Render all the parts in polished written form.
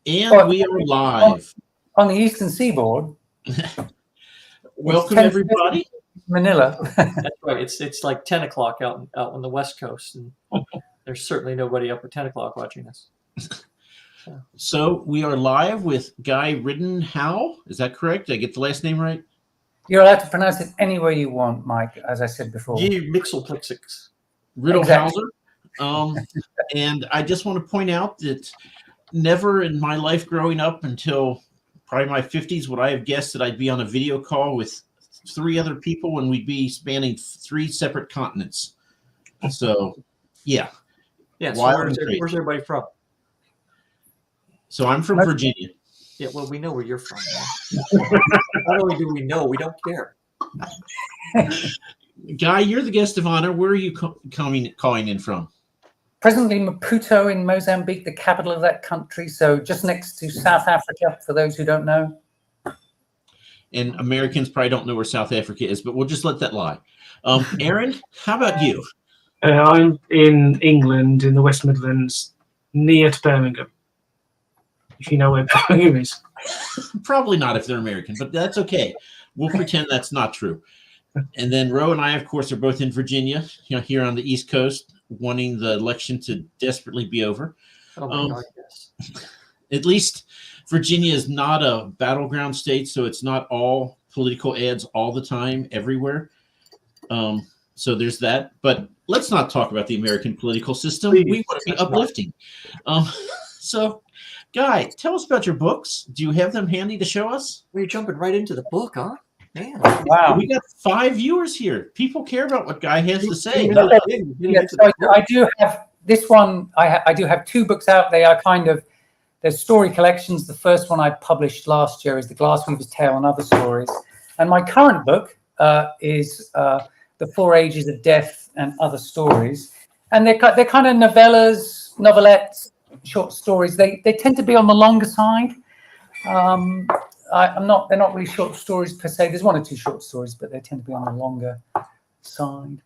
And we are live. On the Eastern Seaboard. Welcome, everybody. Manila. That's right. It's like 10 o'clock out on the West Coast, and there's certainly nobody up at 10 o'clock watching us. So we are live with Guy Riddihough. Is that correct? Did I get the last name right? You're allowed to pronounce it any way you want, Mike, as I said before. You Mixelplexix. Riddihouse. Exactly. And I just want to point out that never in my life growing up until probably my 50s would I have guessed that I'd be on a video call with 3 other people and we'd be spanning 3 separate continents. So, yeah. Yeah, so where's everybody from? So I'm from Virginia. Yeah, well, we know where you're from. Not only do we know, we don't care. Guy, you're the guest of honor. Where are you calling in from? Presently Maputo in Mozambique, the capital of that country. So just next to South Africa, for those who don't know. And Americans probably don't know where South Africa is, but we'll just let that lie. Aaron, how about you? I'm in England, in the West Midlands, near to Birmingham. If you know where Birmingham is. Probably not if they're American, but that's okay. We'll pretend that's not true. And then Ro and I, of course, are both in Virginia, here on the East Coast, wanting the election to desperately be over. Oh my God, yes. At least Virginia is not a battleground state, so it's not all political ads all the time, everywhere. So there's that. But let's not talk about the American political system. We want to be uplifting. So, Guy, tell us about your books. Do you have them handy to show us? We're jumping right into the book, huh? Man. Wow. We got 5 viewers here. People care about what Guy has to say. Yes, I do have this one. I do have 2 books out. They are they're story collections. The first one I published last year is The Glassweaver's Tale and Other Stories. And my current book is The 4 Ages of Death and Other Stories. And they're kind of novellas, novelettes, short stories. They tend to be on the longer side. They're not really short stories per se. There's 1 or 2 short stories, but they tend to be on the longer side.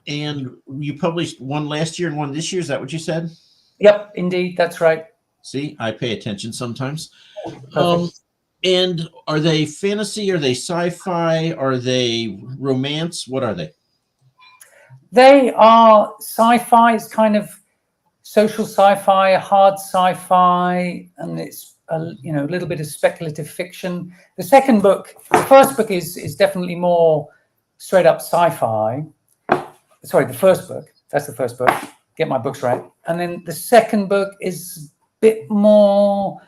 And you published 1 last year and 1 this year. Is that what you said? Yep, indeed. That's right. See, I pay attention sometimes. Perfect. And are they fantasy? Are they sci-fi? Are they romance? What are they? They are sci-fi. It's kind of social sci-fi, hard sci-fi, and it's a little bit of speculative fiction. The first book is definitely more straight up sci-fi. Sorry, the first book. That's the first book. Get my books right. And then the second book is a bit more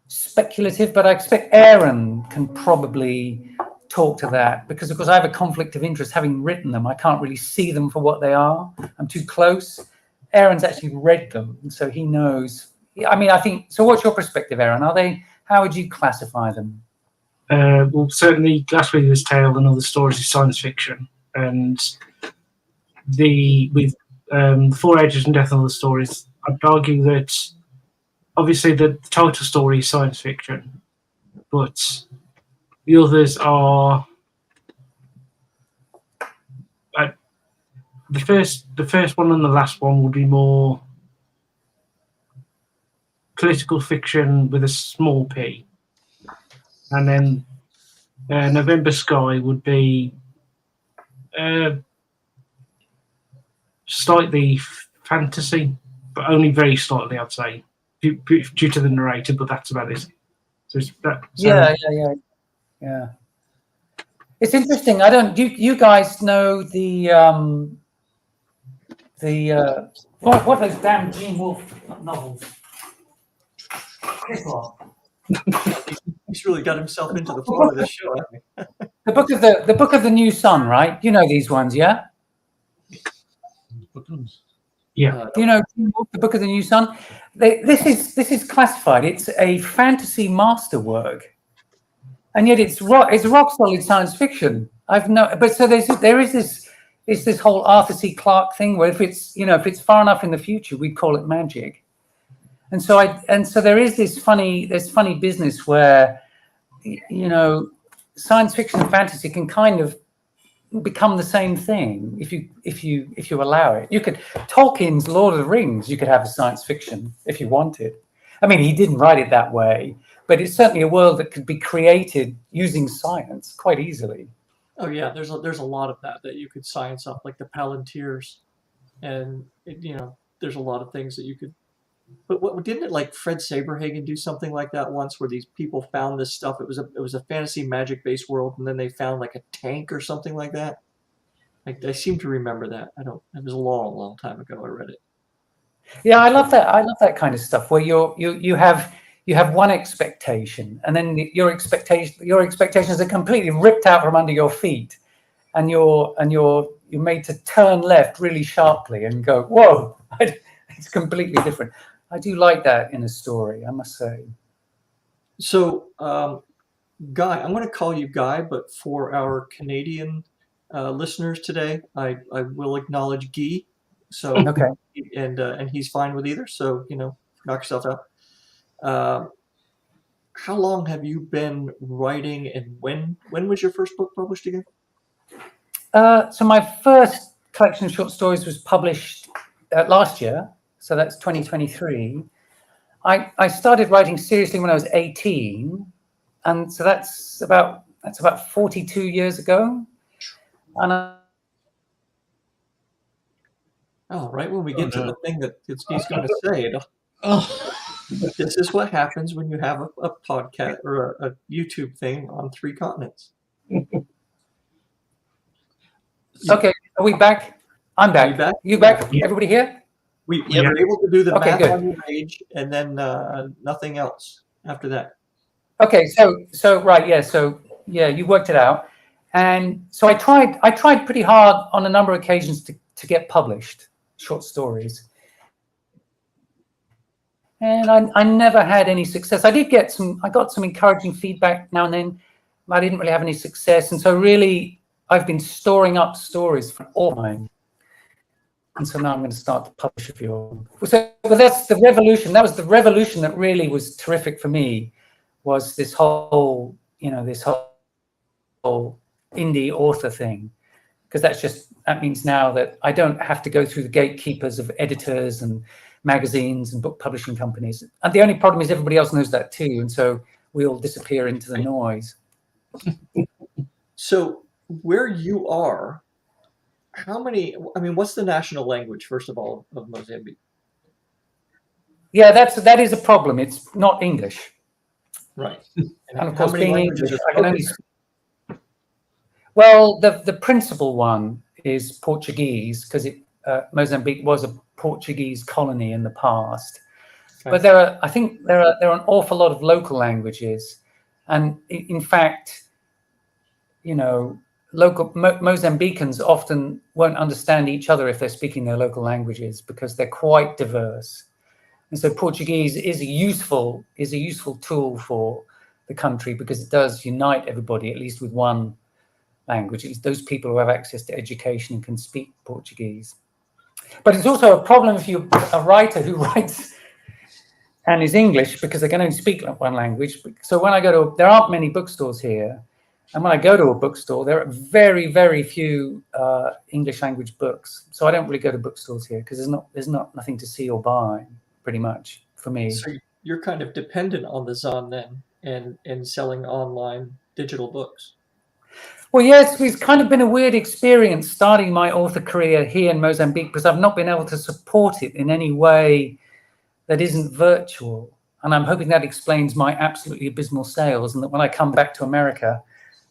speculative, but I expect Aaron can probably talk to that because, of course, I have a conflict of interest having written them. I can't really see them for what they are. I'm too close. Aaron's actually read them, and so he knows. I mean, I think so. What's your perspective, Aaron? How would you classify them? Well, certainly Glassweaver's Tale and Other Stories is science fiction, and with 4 Ages and Death and Other Stories, I'd argue that obviously the title story is science fiction, but the others are the first one and the last one would be more political fiction with a small p, and then November Sky would be slightly fantasy, but only very slightly, I'd say, due to the narrator. But that's about it. So Yeah. It's interesting. You guys know the what are those damn Gene Wolfe novels? This one. He's really got himself into the flow of this show, hasn't he? The book of the New Sun, right? You know these ones, yeah? Yeah. You know the Book of the New Sun? This is classified. It's a fantasy masterwork. And yet it's rock solid science fiction. But so there is this whole Arthur C. Clarke thing where if it's far enough in the future, we'd call it magic. And so there is this funny business where science fiction and fantasy can kind of become the same thing if you allow it. You could Tolkien's Lord of the Rings. You could have a science fiction if you wanted. I mean, he didn't write it that way, but it's certainly a world that could be created using science quite easily. Oh yeah, there's a lot of that you could science up, like the Palantirs, and there's a lot of things that you could. But what didn't it, like Fred Saberhagen, do something like that once, where these people found this stuff? It was a fantasy magic based world, and then they found like a tank or something like that. I seem to remember that. I don't. It was a long, long time ago. I read it. Yeah, I love that. I love that kind of stuff where you have one expectation, and then your expectations are completely ripped out from under your feet, and you're made to turn left really sharply and go, whoa, it's completely different. I do like that in a story, I must say. So, Guy, I'm going to call you Guy, but for our Canadian listeners today, I will acknowledge Guy. So, Okay. And he's fine with either. So, knock yourself out. How long have you been writing, and when was your first book published again? So my first collection of short stories was published last year, so that's 2023. I started writing seriously when I was 18, and so that's about 42 years ago. And right when we get to the thing that he's going to say, this is what happens when you have a podcast or a YouTube thing on 3 continents. Okay, are we back? I'm back. You back? You back? Yeah. Everybody here? We were able to do the Okay, math good. on your age, and then nothing else after that. Okay, so right, yeah, so yeah, you worked it out, and so I tried pretty hard on a number of occasions to get published short stories, and I never had any success. I got some encouraging feedback now and then, but I didn't really have any success, and so really I've been storing up stories for all time. And so now I'm going to start to publish a few of them. So, but that's the revolution. That was the revolution that really was terrific for me, was this whole indie author thing. Because that means now that I don't have to go through the gatekeepers of editors and magazines and book publishing companies. And the only problem is everybody else knows that too. And so we all disappear into the noise. So where you are, what's the national language, first of all, of Mozambique? Yeah, that is a problem. It's not English. Right. And of course, being English, are I can only... Well, the principal one is Portuguese, because Mozambique was a Portuguese colony in the past. Okay. But there are an awful lot of local languages, and in fact, local Mozambicans often won't understand each other if they're speaking their local languages, because they're quite diverse. And so Portuguese is a useful tool for the country, because it does unite everybody, at least with one language, at least those people who have access to education and can speak Portuguese. But it's also a problem if you're a writer who writes and is English, because they can only speak one language. So when I go there aren't many bookstores here. And when I go to a bookstore, there are very, very few English language books. So I don't really go to bookstores here, because there's nothing to see or buy, pretty much, for me. So you're kind of dependent on the Zon then, and selling online digital books. Well, yes, it's kind of been a weird experience starting my author career here in Mozambique, because I've not been able to support it in any way that isn't virtual. And I'm hoping that explains my absolutely abysmal sales, and that when I come back to America,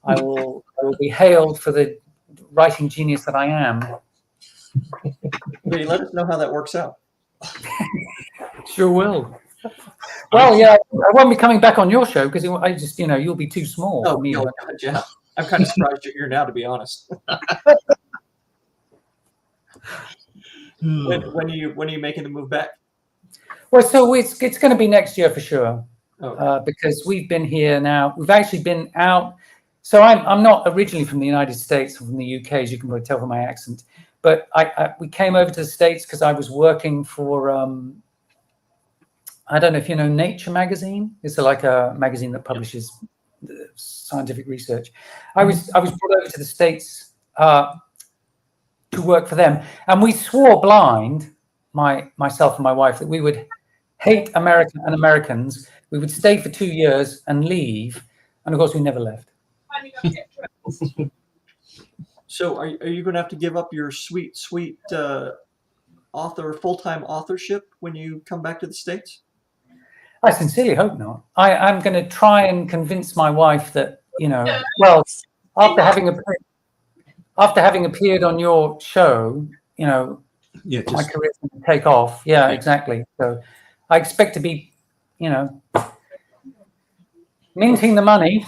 I will be hailed for the writing genius that I am. Let us know how that works out. Sure will. Well, yeah, I won't be coming back on your show, because I just, you'll be too small for me. Oh, God, yeah. I'm kind of surprised you're here now, to be honest. When are you making the move back? Well, so it's going to be next year for sure, Okay. because we've been here now. We've actually been out. So I'm not originally from the United States, or from the UK, as you can probably tell from my accent. But we came over to the States because I was working for, I don't know if you know Nature magazine. It's like a magazine that publishes scientific research. I was brought over to the States to work for them, and we swore blind, myself and my wife, that we would hate America and Americans. We would stay for 2 years and leave, and of course we never left. So are you going to have to give up your sweet full-time authorship when you come back to the States? I sincerely hope not. I'm going to try and convince my wife that, well, after having appeared on your show, my career's going to take off. Yeah, exactly. So I expect to be, minting the money.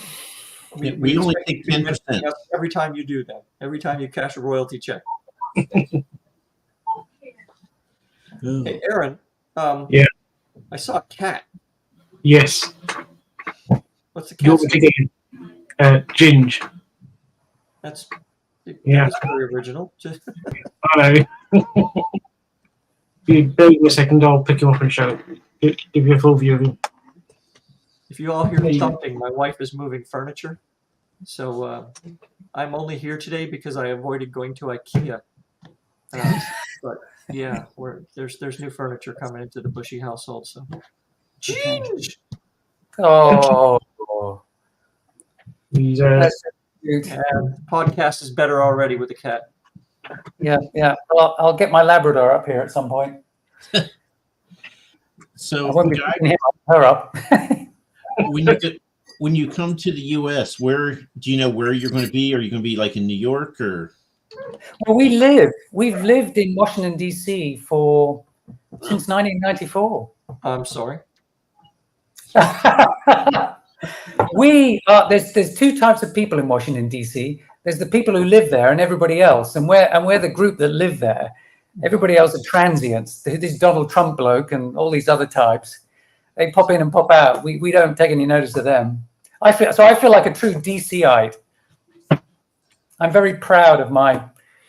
We only take 10%. Every time you do that, every time you cash a royalty check. Hey, Aaron. Yeah. I saw a cat. Yes. What's the cat's name? Ginge. That's Yeah. That's very original. I know. You bear me a second, I'll pick him up and show. Give you a full view of him. If you all hear thumping, my wife is moving furniture. So I'm only here today because I avoided going to IKEA. But yeah, there's new furniture coming into the Bushy household. So, Ginge! Oh, He's podcast is better already with the cat. yeah. Well, I'll get my Labrador up here at some point. So, I won't be Guy, picking her up. when you come to the U.S., where do you know where you're going to be? Are you going to be like in New York or? Well, we've lived in Washington D.C. since 1994. I'm sorry. There's two types of people in Washington D.C. There's the people who live there and everybody else, and we're the group that live there. Everybody else are transients. This Donald Trump bloke and all these other types, they pop in and pop out. We don't take any notice of them. I feel like a true DCite. I'm very proud of my.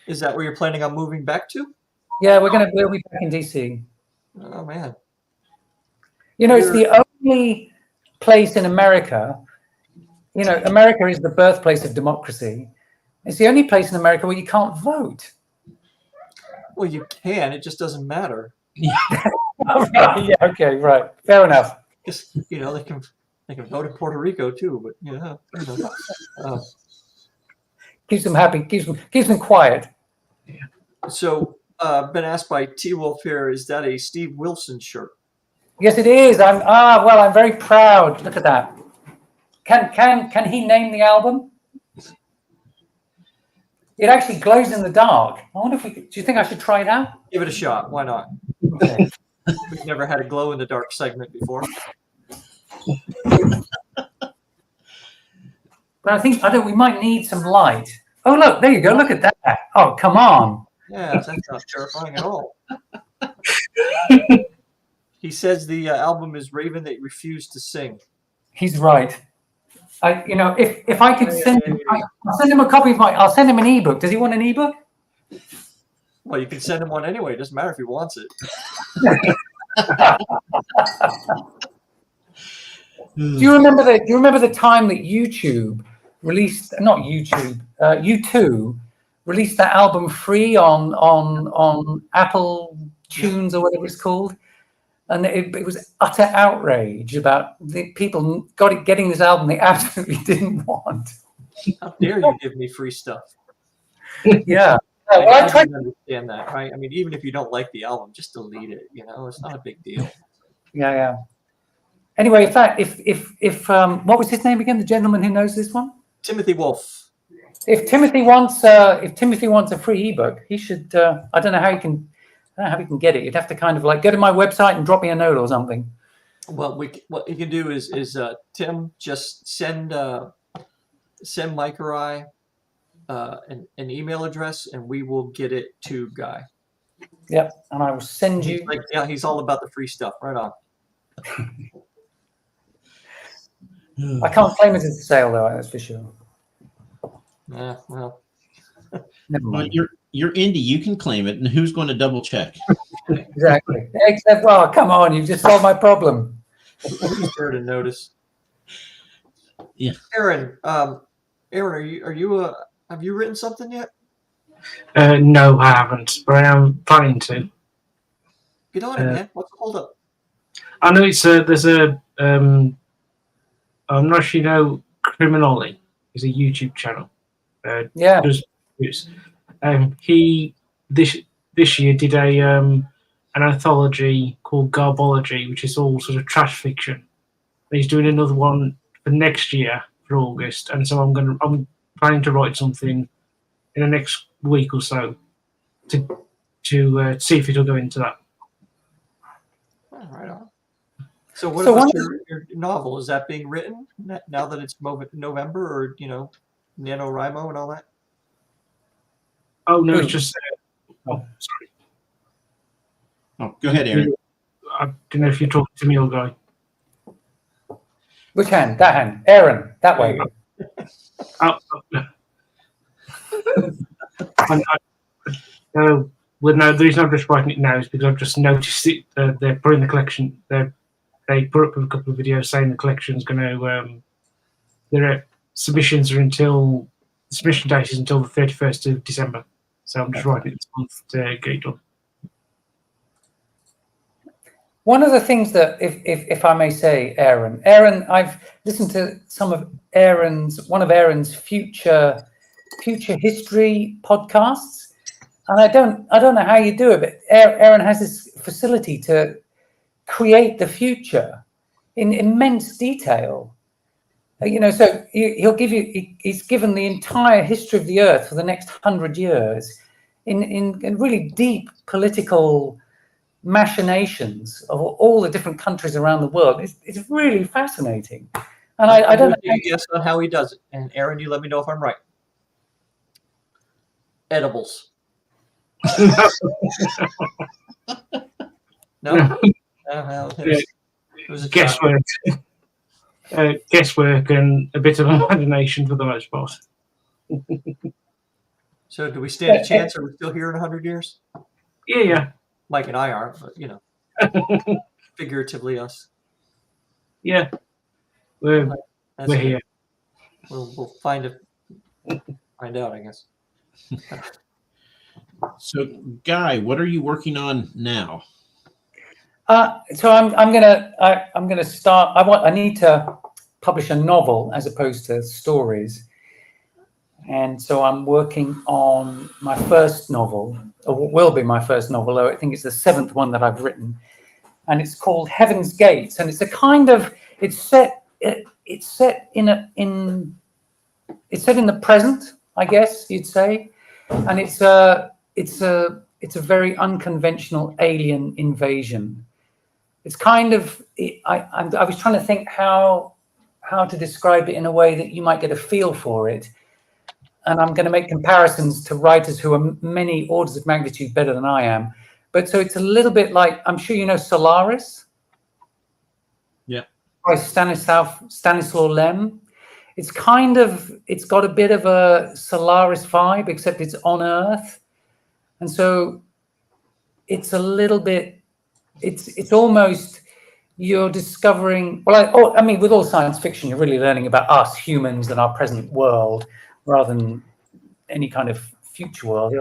Is that where you're planning on moving back to? Yeah, we'll be back in DC. Oh man. It's the only place in America. America is the birthplace of democracy. It's the only place in America where you can't vote. Well, you can. It just doesn't matter. Yeah. Okay. Right. Fair enough. Just they can vote in Puerto Rico too, but Keeps them happy. Keeps them quiet. So, been asked by T Wolf here: is that a Steve Wilson shirt? Yes, it is. I'm very proud. Look at that. Can he name the album? It actually glows in the dark. I wonder if we could. Do you think I should try it out? Give it a shot. Why not? Okay. We've never had a glow in the dark segment before. But I think we might need some light. Oh, look, there you go. Look at that. Oh, come on. Yeah, that's not terrifying at all. He says the album is Raven That Refused to Sing. He's right. If I could send him, I'll send him a copy of I'll send him an ebook. Does he want an ebook? Well, you can send him one anyway. It doesn't matter if he wants it. Do you remember the time that YouTube released? Not YouTube. U2 released that album free on Apple Tunes or whatever it's called, and it was utter outrage about the people getting this album they absolutely didn't want. How dare you give me free stuff? Yeah. Well, I tried to understand that, right? I mean, even if you don't like the album, just delete it. It's not a big deal. Yeah. Anyway, in fact, if what was his name again? The gentleman who knows this one? Timothy Wolf. If Timothy wants a free ebook, he should. I don't know how he can get it. You'd have to kind of like go to my website and drop me a note or something. Well, what you can do is Tim, just send Mike or I an email address, and we will get it to Guy. Yep, and I will send you. He's all about the free stuff. Right on. I can't claim it as a sale though. That's for sure. Yeah, well. Never mind. You're indie. You can claim it, and who's going to double check? Exactly. Except, well, come on, you've just solved my problem. Who's there to notice? Yeah. Aaron, are you have you written something yet? No, I haven't, but I am planning to. Get on it, man. What's the hold up? I know there's a I'm not sure you know Criminally. It's a YouTube channel. Yeah. Does news. He this year did an anthology called Garbology, which is all sort of trash fiction. He's doing another one for next year for August, and so I'm planning to write something in the next week or so to see if it'll go into that. Oh, right on. So what So about one your novel? Is that being written now that it's November, or NaNoWriMo and all that? Oh no, it's Who? just sorry. Oh, go ahead, Aaron. I don't know if you're talking to me or Guy. Which hand? That hand. Aaron, that way. Oh, no, well, no, the reason I'm just writing it now is because I've just noticed it. They're putting the collection. They put up a couple of videos saying the collection's going to. Their submissions are until the submission date is until the 31st of December. So I'm just writing it this month to get it done. One of the things that, if I may say, Aaron, I've listened to one of Aaron's future history podcasts, and I don't know how you do it, but Aaron has this facility to create the future in immense detail. So he'll give you. He's given the entire history of the Earth for the next 100 years, in really deep political machinations of all the different countries around the world. It's really fascinating, and I don't know. Take a guess on how he does it, and Aaron, you let me know if I'm right. Edibles. No. It was a Guesswork. Guesswork and a bit of imagination for the most part. So, do we stand a chance? Are we still here in 100 years? Yeah. Mike and I aren't, but figuratively us. Yeah, we're here. We'll find out, I guess. So, Guy, what are you working on now? So I'm gonna start. I need to publish a novel as opposed to stories, and so I'm working on my first novel, or what will be my first novel. Though I think it's the 7th one that I've written, and it's called Heaven's Gates, and it's a kind of it's set in the present, I guess you'd say, and it's a very unconventional alien invasion. It's kind of I was trying to think how to describe it in a way that you might get a feel for it, and I'm going to make comparisons to writers who are many orders of magnitude better than I am. But so it's a little bit like, I'm sure you know Solaris. Yeah. By Stanislaw Lem. It's got a bit of a Solaris vibe, except it's on Earth, and so it's a little bit. It's almost you're discovering. Well, I mean, with all science fiction, you're really learning about us humans and our present world, rather than any kind of future world.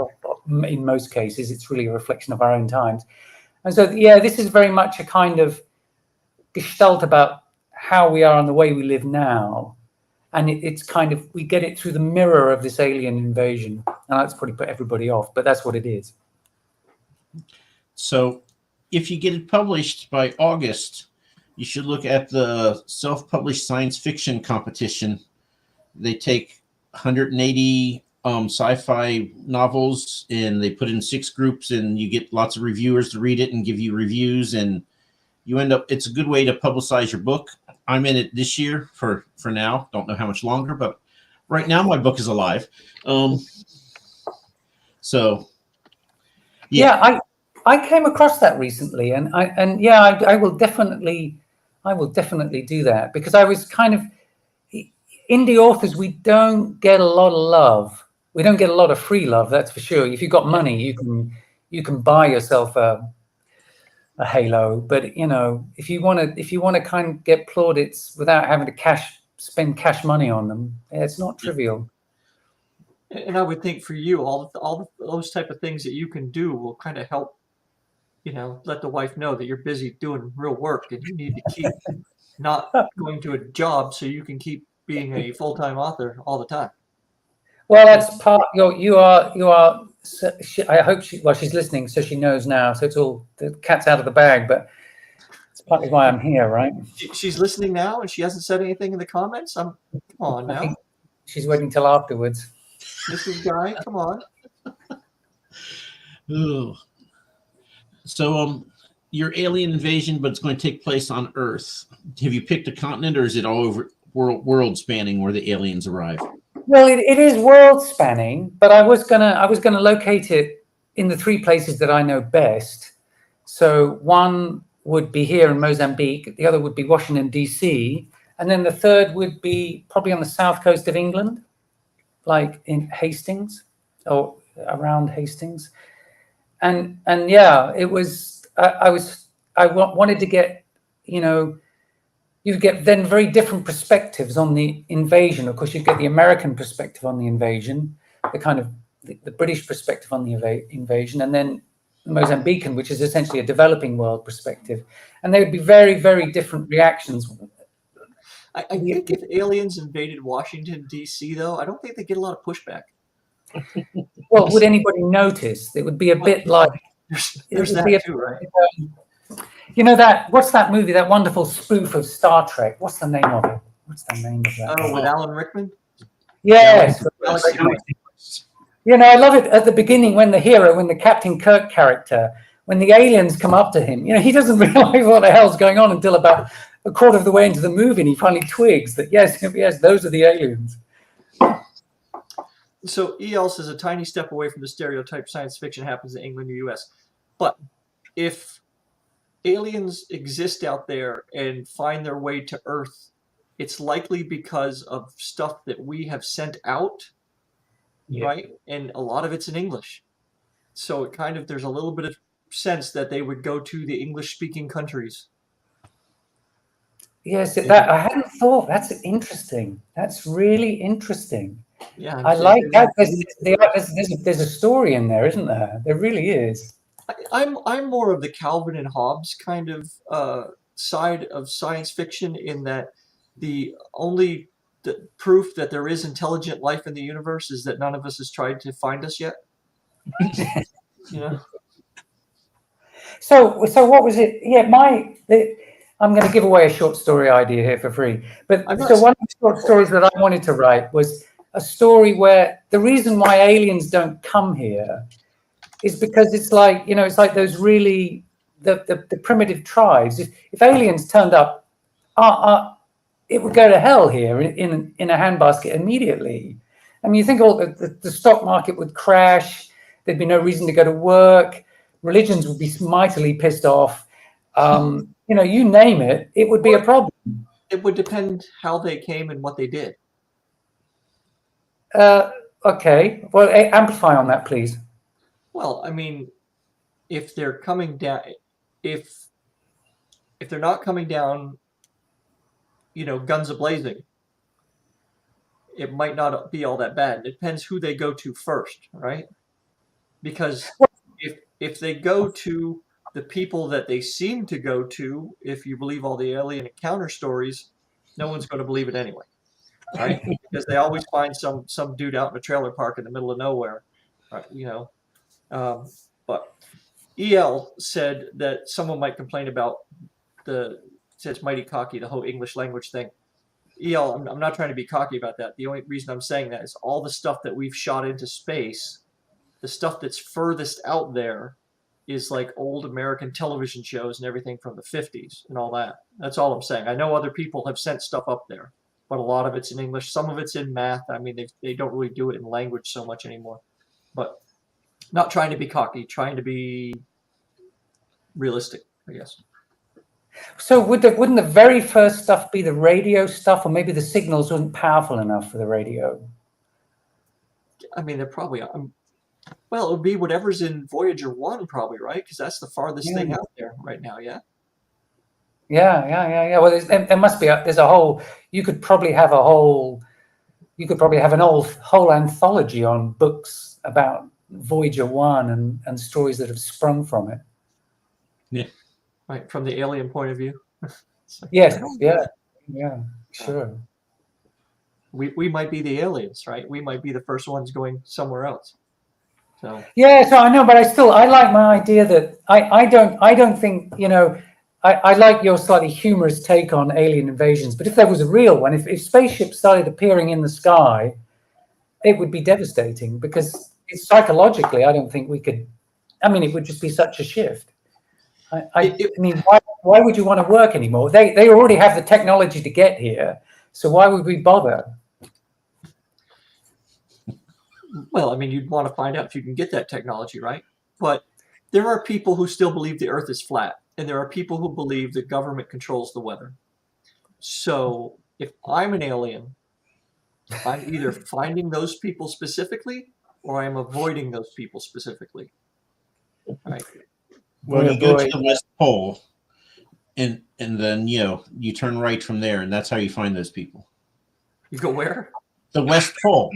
In most cases, it's really a reflection of our own times. And so, yeah, this is very much a kind of gestalt about how we are and the way we live now. And it's kind of, we get it through the mirror of this alien invasion. And that's probably put everybody off, but that's what it is. So if you get it published by August, you should look at the self-published science fiction competition. They take 180 sci-fi novels and they put in 6 groups, and you get lots of reviewers to read it and give you reviews, and you end up, it's a good way to publicize your book. I'm in it this year for now. Don't know how much longer, but right now my book is alive. So yeah, I came across that recently, and I will definitely do that, because I was kind of, indie authors, we don't get a lot of love. We don't get a lot of free love, that's for sure. If you've got money, you can buy yourself a halo, but if you want to kind of get plaudits without having to spend cash money on them, it's not trivial. And I would think for you, those type of things that you can do will kind of help, let the wife know that you're busy doing real work and you need to keep not going to a job so you can keep being a full-time author all the time. Well, that's part. You are. I hope she's listening, so she knows now. So it's all the cat's out of the bag, but it's partly why I'm here, right? She's listening now, and she hasn't said anything in the comments. Come on I now, think she's waiting till afterwards. Mrs. Guy, come on. Ugh. So, your alien invasion, but it's going to take place on Earth. Have you picked a continent, or is it all over world spanning where the aliens arrive? Well, it is world spanning, but I was gonna locate it in the 3 places that I know best. So one would be here in Mozambique, the other would be Washington D.C., and then the third would be probably on the south coast of England, like in Hastings or around Hastings. And yeah, it was. I wanted to get, you get then very different perspectives on the invasion. Of course, you get the American perspective on the invasion, the kind of the British perspective on the invasion, and then the Mozambican, which is essentially a developing world perspective. And they would be very, very different reactions. I think if aliens invaded Washington, D.C., though, I don't think they get a lot of pushback. Well, would anybody notice? It would be a bit like... There's that too, right? What's that movie, that wonderful spoof of Star Trek? What's the name of it? What's the name of that? Oh, with Alan Rickman? Yes. Galaxy Quest. I love it at the beginning when the Captain Kirk character, when the aliens come up to him, he doesn't realize what the hell's going on until about a quarter of the way into the movie, and he finally twigs that, yes, those are the aliens. So EL says a tiny step away from the stereotype science fiction happens in England or US. But if aliens exist out there and find their way to Earth, it's likely because of stuff that we have sent out, right? And a lot of it's in English. So there's a little bit of sense that they would go to the English-speaking countries. Yes, that I hadn't thought. That's interesting. That's really interesting. Yeah, I like that. There's a story in there, isn't there? There really is. I'm more of the Calvin and Hobbes kind of side of science fiction, in that the proof that there is intelligent life in the universe is that none of us has tried to find us yet. So what was it? Yeah, I'm going to give away a short story idea here for free. But so one of the short stories that I wanted to write was a story where the reason why aliens don't come here is because it's like, it's like those really, the primitive tribes. If aliens turned up, it would go to hell here in a handbasket immediately. I mean, you think the stock market would crash. There'd be no reason to go to work. Religions would be mightily pissed off. You name it, it would be a problem. It would depend how they came and what they did. Okay. Well, amplify on that, please. Well, I mean, if they're coming down, if they're not coming down, guns a-blazing, it might not be all that bad. It depends who they go to first, right? Because if they go to the people that they seem to go to, if you believe all the alien encounter stories, no one's going to believe it anyway, right? Because they always find some dude out in a trailer park in the middle of nowhere, right? But EL said that someone might complain about says mighty cocky, the whole English language thing. EL, I'm not trying to be cocky about that. The only reason I'm saying that is all the stuff that we've shot into space, the stuff that's furthest out there is like old American television shows and everything from the 50s and all that. That's all I'm saying. I know other people have sent stuff up there, but a lot of it's in English. Some of it's in math. I mean, they don't really do it in language so much anymore. But not trying to be cocky, trying to be realistic, I guess. So wouldn't the very first stuff be the radio stuff, or maybe the signals weren't powerful enough for the radio? I mean, they're probably... well, it would be whatever's in Voyager 1, probably, right? Because that's the farthest thing out there right now, yeah? Yeah. Well, there must be there's a whole... You could probably have a whole you could probably have an whole anthology on books about Voyager 1 and stories that have sprung from it. Yeah. Right, from the alien point of view. Yes, yeah, sure. We might be the aliens, right? We might be the first ones going somewhere else. So Yeah, so I know, but I like my idea that I don't think, you know, I like your slightly humorous take on alien invasions, but if there was a real one, if spaceships started appearing in the sky, it would be devastating because psychologically, I don't think we could. I mean, it would just be such a shift. I mean, why would you want to work anymore? They already have the technology to get here, so why would we bother? well, I mean, you'd want to find out if you can get that technology, right? But there are people who still believe the Earth is flat, and there are people who believe the government controls the weather. So if I'm an alien, I'm either finding those people specifically or I'm avoiding those people specifically. Right. Well, you go to the West Pole, and then you turn right from there, and that's how you find those people. You go where? The West Pole,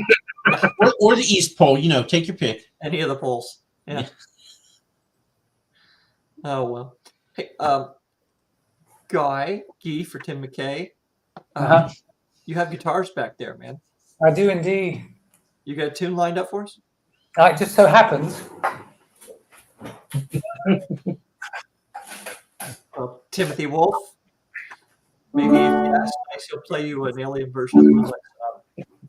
or the East Pole. Take your pick. Any of the poles. Yeah. Oh well. Hey, Guy for Tim McKay. You have guitars back there, man. I do indeed. You got a tune lined up for us? It just so happens. Timothy Wolf. Maybe if you ask nice, he'll play you an alien version of the Moonlight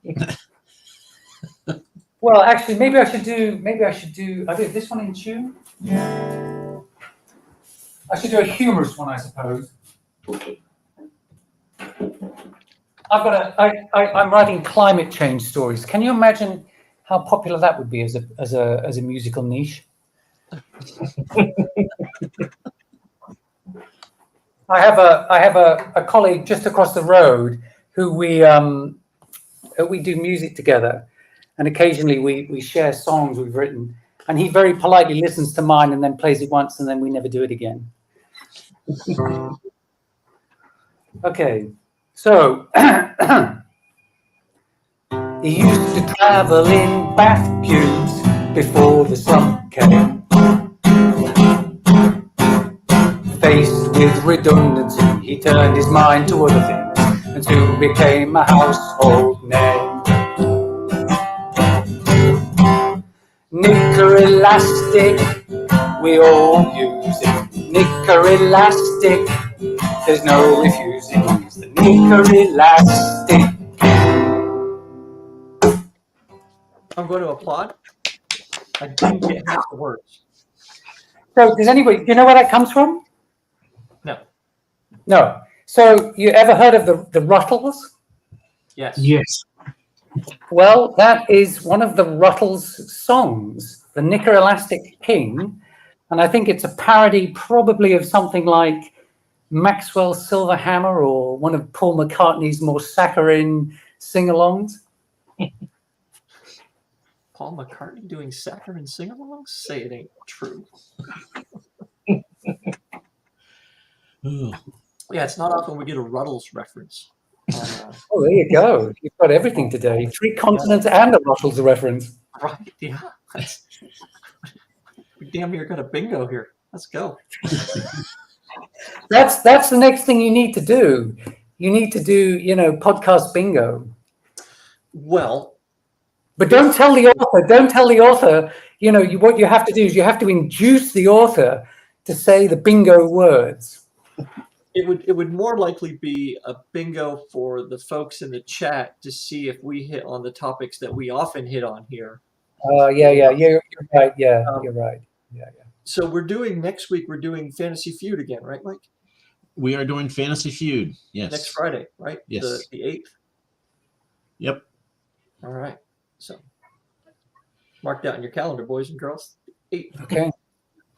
Sonata. Well, actually, maybe I should do. I did this one in tune. I should do a humorous one, I suppose. I'm writing climate change stories. Can you imagine how popular that would be as a musical niche? I have a colleague just across the road who we do music together, and occasionally we share songs we've written, and he very politely listens to mine and then plays it once, and then we never do it again. Okay, so he used to travel in bath cubes before the sun came. Faced with redundancy, he turned his mind to other things and soon became a household name. Knicker elastic, we all use it. Knicker elastic, there's no refusing. It's the knicker elastic. I'm going to applaud. I didn't get half the words. So, do you know where that comes from? No. No. So, you ever heard of the Ruttles? Yes. Yes. Well, that is one of the Ruttles songs, the Knicker Elastic King. And I think it's a parody probably of something like Maxwell's Silver Hammer or one of Paul McCartney's more saccharine sing-alongs. Paul McCartney doing saccharine sing-alongs? Say it ain't true. Yeah, it's not often we get a Ruttles reference. Oh, there you go. You've got everything today. 3 continents and a Ruttles reference. Right, yeah. We damn near got a bingo here. Let's go. That's the next thing you need to do. You need to do, podcast bingo. Well, but don't tell the author. Don't tell the author. What you have to do is you have to induce the author to say the bingo words. it would more likely be a bingo for the folks in the chat to see if we hit on the topics that we often hit on here. Yeah, you're right. Yeah, you're right. Yeah. So next week we're doing Fantasy Feud again, right, Mike? We are doing Fantasy Feud. Yes. Next Friday, right? Yes. The 8th. Yep. All right. So mark that in your calendar, boys and girls. 8th. Okay.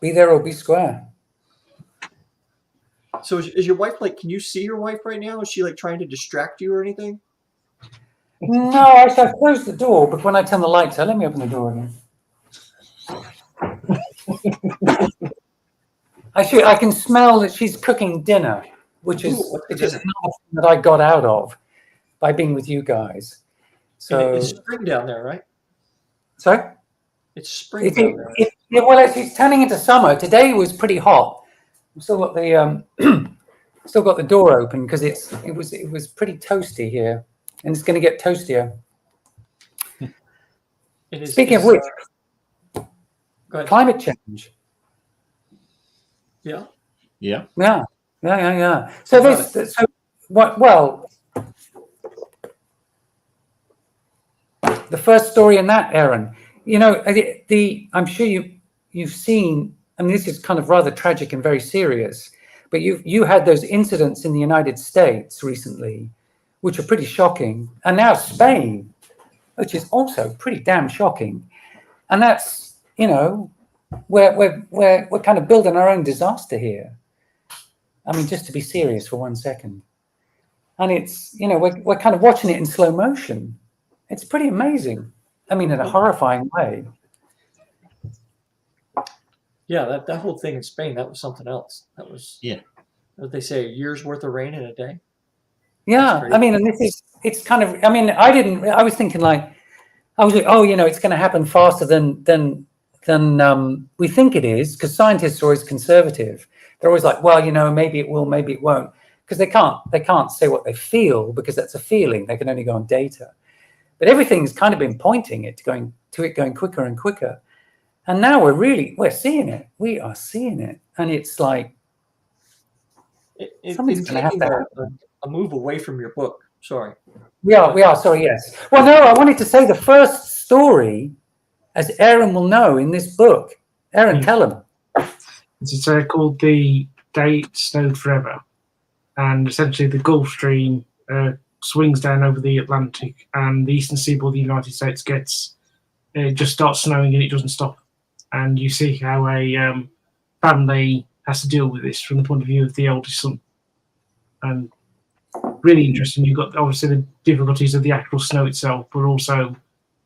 Be there or be square. So is your wife can you see your wife right now? Is she trying to distract you or anything? No, I've closed the door, but when I turn the lights out, let me open the door again. I can smell that she's cooking dinner, which is another thing that I got out of by being with you guys. So it's spring down there, right? sorry. It's spring down there. Yeah, well, it's turning into summer. Today was pretty hot. I've still got the still got the door open because it was pretty toasty here, and it's going to get toastier. Speaking of which, go ahead. climate change. Yeah. Yeah. So what? Well, the first story in that, Aaron. You know, I'm sure you've seen. I mean, this is kind of rather tragic and very serious. But you had those incidents in the United States recently, which are pretty shocking, and now Spain, which is also pretty damn shocking. And that's, you know, we're kind of building our own disaster here. I mean, just to be serious for 1 second. And it's, you know, we're kind of watching it in slow motion. It's pretty amazing. I mean, in a horrifying way. Yeah, that whole thing in Spain, that was something else. That was, what they say, a year's worth of rain in a day. Yeah, I mean, and it's kind of, I mean, I was thinking like, oh, you know, it's going to happen faster than we think it is, because scientists are always conservative. They're always like, well, you know, maybe it will, maybe it won't, because they can't say what they feel, because that's a feeling. They can only go on data. But everything's kind of been pointing it going quicker and quicker. And now we're seeing it. We are seeing it. And it's like, Something's going to have to happen. A move away from your book. Sorry. We are. Sorry, yes. Well, no, I wanted to say the first story, as Aaron will know in this book. Aaron, tell him. It's called The Day It Snowed Forever. And essentially the Gulf Stream swings down over the Atlantic, and the eastern seaboard of the United States just starts snowing and it doesn't stop. And you see how a family has to deal with this from the point of view of the eldest son. And really interesting. You've got obviously the difficulties of the actual snow itself, but also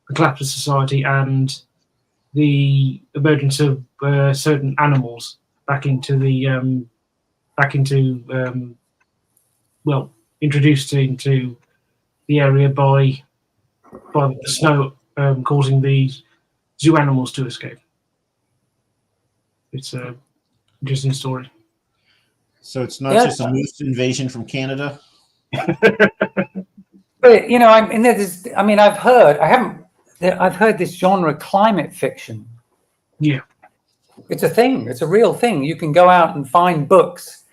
the collapse of society and the emergence of certain animals introduced into the area by the snow causing the zoo animals to escape. It's a interesting story. So it's not just a moose invasion from Canada. But you know, I've heard this genre climate fiction. Yeah, it's a thing. It's a real thing. You can go out and find books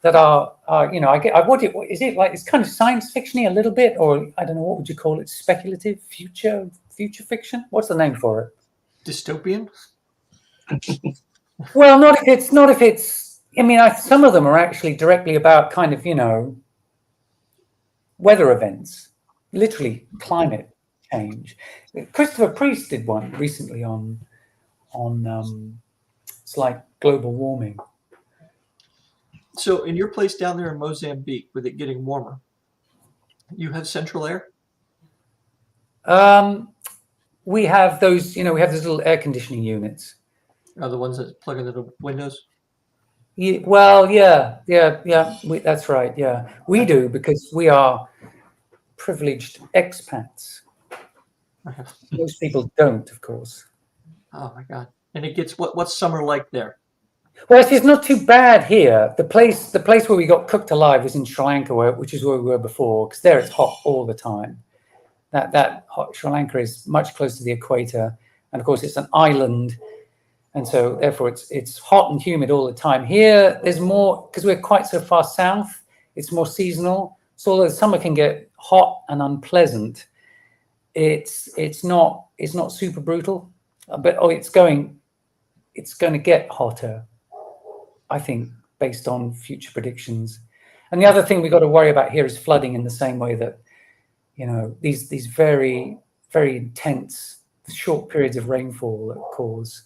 that are you know, what is it like? It's kind of science fictiony a little bit, or I don't know, what would you call it? Speculative future fiction? What's the name for it? Dystopian. Well, not if it's. I mean, some of them are actually directly about kind of, you know, weather events, literally climate change. Christopher Priest did one recently on it's like global warming. So in your place down there in Mozambique, with it getting warmer, you have central air? We have those, you know, we have those little air conditioning units. Are the ones that plug into the windows? Yeah, well, yeah. That's right. Yeah, we do, because we are privileged expats. Most people don't, of course. Oh my God! And it gets what's summer like there? Well, it's not too bad here. The place where we got cooked alive was in Sri Lanka, which is where we were before, because there it's hot all the time. That hot Sri Lanka is much closer to the equator, and of course it's an island. And so, therefore, it's hot and humid all the time. Here, there's more, because we're quite so far south, it's more seasonal. So although summer can get hot and unpleasant, it's not super brutal. But it's going to get hotter, I think, based on future predictions. And the other thing we've got to worry about here is flooding, in the same way that, you know, these very, very intense short periods of rainfall that cause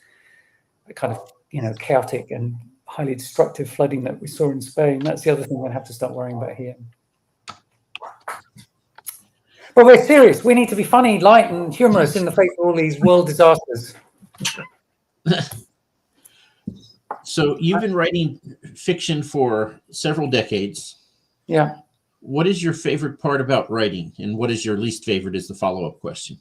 kind of, you know, chaotic and highly destructive flooding that we saw in Spain. That's the other thing we'll have to start worrying about here. But we're serious. We need to be funny, light, and humorous in the face of all these world disasters. So you've been writing fiction for several decades. Yeah. what is your favorite part about writing, and what is your least favorite? Is the follow-up question.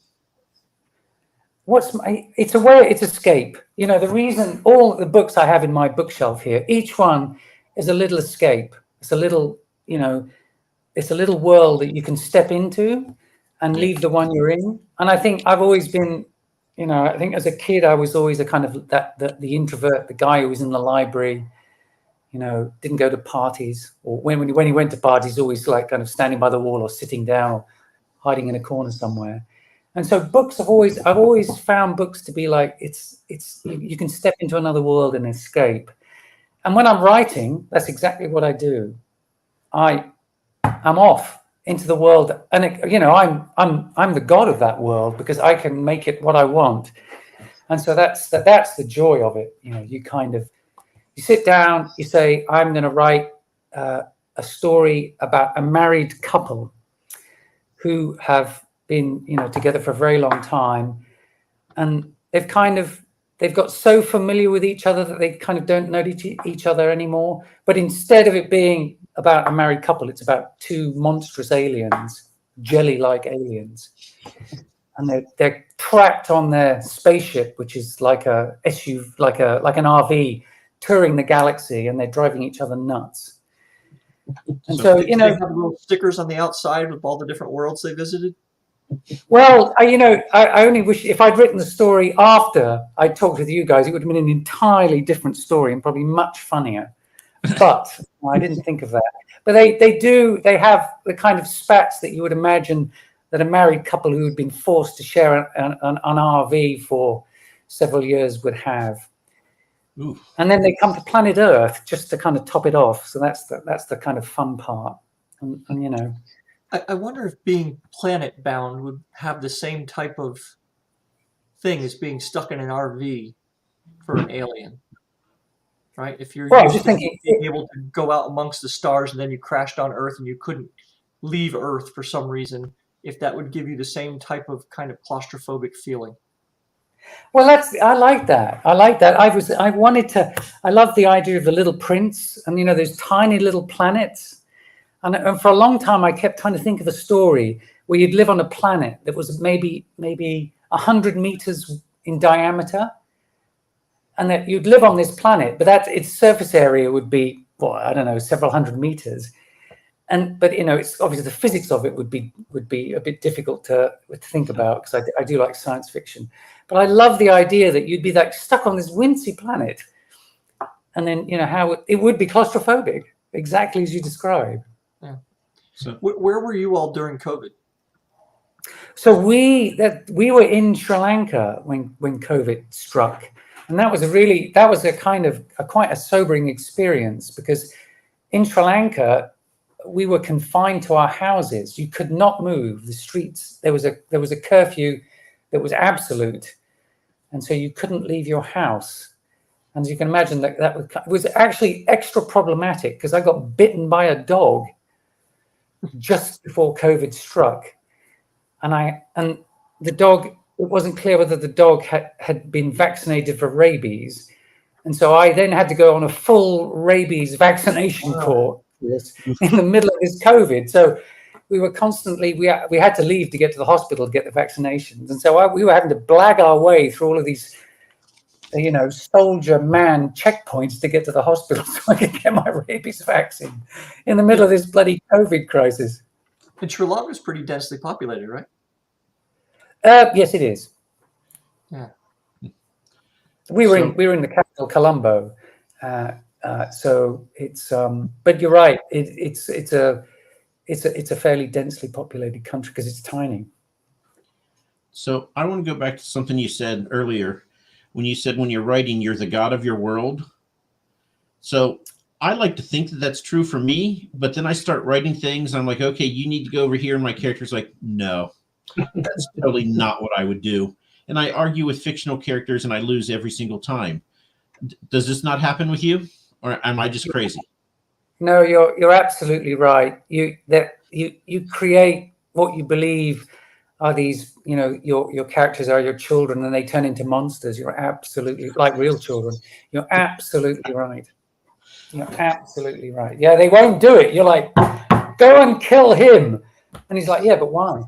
It's escape. You know, the reason all the books I have in my bookshelf here, each one is a little escape. It's a little, you know, it's a little world that you can step into and leave the one you're in. And I think I've always been, you know, I think as a kid, I was always a kind of the introvert, the guy who was in the library, you know, didn't go to parties, or when he went to parties, always like kind of standing by the wall or sitting down or hiding in a corner somewhere. And so books I've always found books to be like, you can step into another world and escape. And when I'm writing, that's exactly what I do. I'm off into the world, and you know, I'm the god of that world because I can make it what I want. And so that's the joy of it. You know, you sit down, you say, I'm going to write a story about a married couple who have been, you know, together for a very long time, and they've got so familiar with each other that they kind of don't know each other anymore. But instead of it being about a married couple, it's about two monstrous aliens, jelly-like aliens, and they're trapped on their spaceship, which is like a SUV, like an RV, touring the galaxy, and they're driving each other nuts. And so you know, they have little stickers on the outside with all the different worlds they visited. Well, I only wish if I'd written the story after I talked with you guys, it would have been an entirely different story and probably much funnier. But I didn't think of that. But they have the kind of spats that you would imagine that a married couple who had been forced to share an RV for several years would have. Ooh. And then they come to planet Earth just to kind of top it off. So that's the kind of fun part. And you know, I wonder if being planet bound would have the same type of thing as being stuck in an RV for an alien, right? If you're used to being able to go out amongst the stars and then you crashed on Earth and you couldn't leave Earth for some reason, if that would give you the same type of kind of claustrophobic feeling. Well, I like that. I love the idea of the Little Prince, and you know, those tiny little planets. And for a long time, I kept trying to think of a story where you'd live on a planet that was maybe 100 meters in diameter, and that you'd live on this planet, but that its surface area would be, well, I don't know, several hundred meters. But you know, it's obviously the physics of it would be a bit difficult to think about, because I do like science fiction. But I love the idea that you'd be like stuck on this wincy planet, and then you know how it would be claustrophobic, exactly as you describe. Yeah. So where were you all during COVID? So we were in Sri Lanka when COVID struck, and that was quite a sobering experience, because in Sri Lanka we were confined to our houses. You could not move the streets. There was a curfew that was absolute, and so you couldn't leave your house. And as you can imagine, that was actually extra problematic, because I got bitten by a dog just before COVID struck, and the dog, it wasn't clear whether the dog had been vaccinated for rabies, and so I then had to go on a full rabies vaccination course in the middle of this COVID. So we were constantly, we had to leave to get to the hospital to get the vaccinations, and so we were having to blag our way through all of these, you know, soldier man checkpoints to get to the hospital so I could get my rabies vaccine in the middle of this bloody COVID crisis. And Sri Lanka is pretty densely populated, right? Yes, it is. Yeah. We were in the capital, Colombo. So it's but you're right. It's a fairly densely populated country because it's tiny. So I want to go back to something you said earlier, when you said when you're writing, you're the god of your world. So I like to think that that's true for me, but then I start writing things. I'm like, okay, you need to go over here. And my character's like, no, that's totally not what I would do. And I argue with fictional characters and I lose every single time. Does this not happen with you, or am I just crazy? No, you're absolutely right. You create what you believe are these, you know, your characters are your children, and they turn into monsters. You're absolutely, like real children. You're absolutely right. You're absolutely right. Yeah, they won't do it. You're like, go and kill him. And he's like, yeah, but why?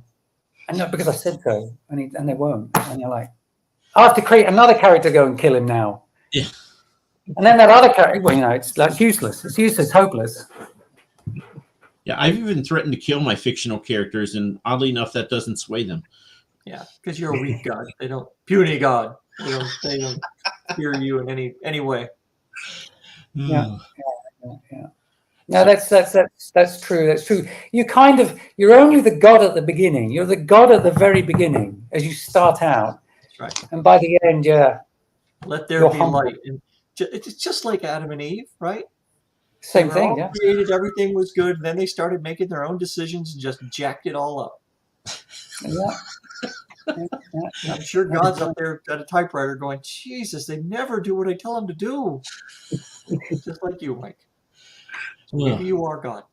And no, because I said so. And they won't. And you're like, I have to create another character to go and kill him now. Yeah. And then that other character, well, you know, it's like useless. It's useless, hopeless. Yeah, I've even threatened to kill my fictional characters, and oddly enough, that doesn't sway them. Yeah, because you're a weak god. They don't puny god. They don't fear you in any way. Yeah. No, that's true. That's true. You're only the god at the beginning. You're the god at the very beginning as you start out. That's right. And by the end, Let there You're be humble. light. And it's just like Adam and Eve, right? same They were thing. all Yeah. created, everything was good. And then they started making their own decisions and just jacked it all up. Yeah. I'm sure God's up there at a typewriter going, Jesus, they never do what I tell them to do. Just like you, Mike. So maybe you are God.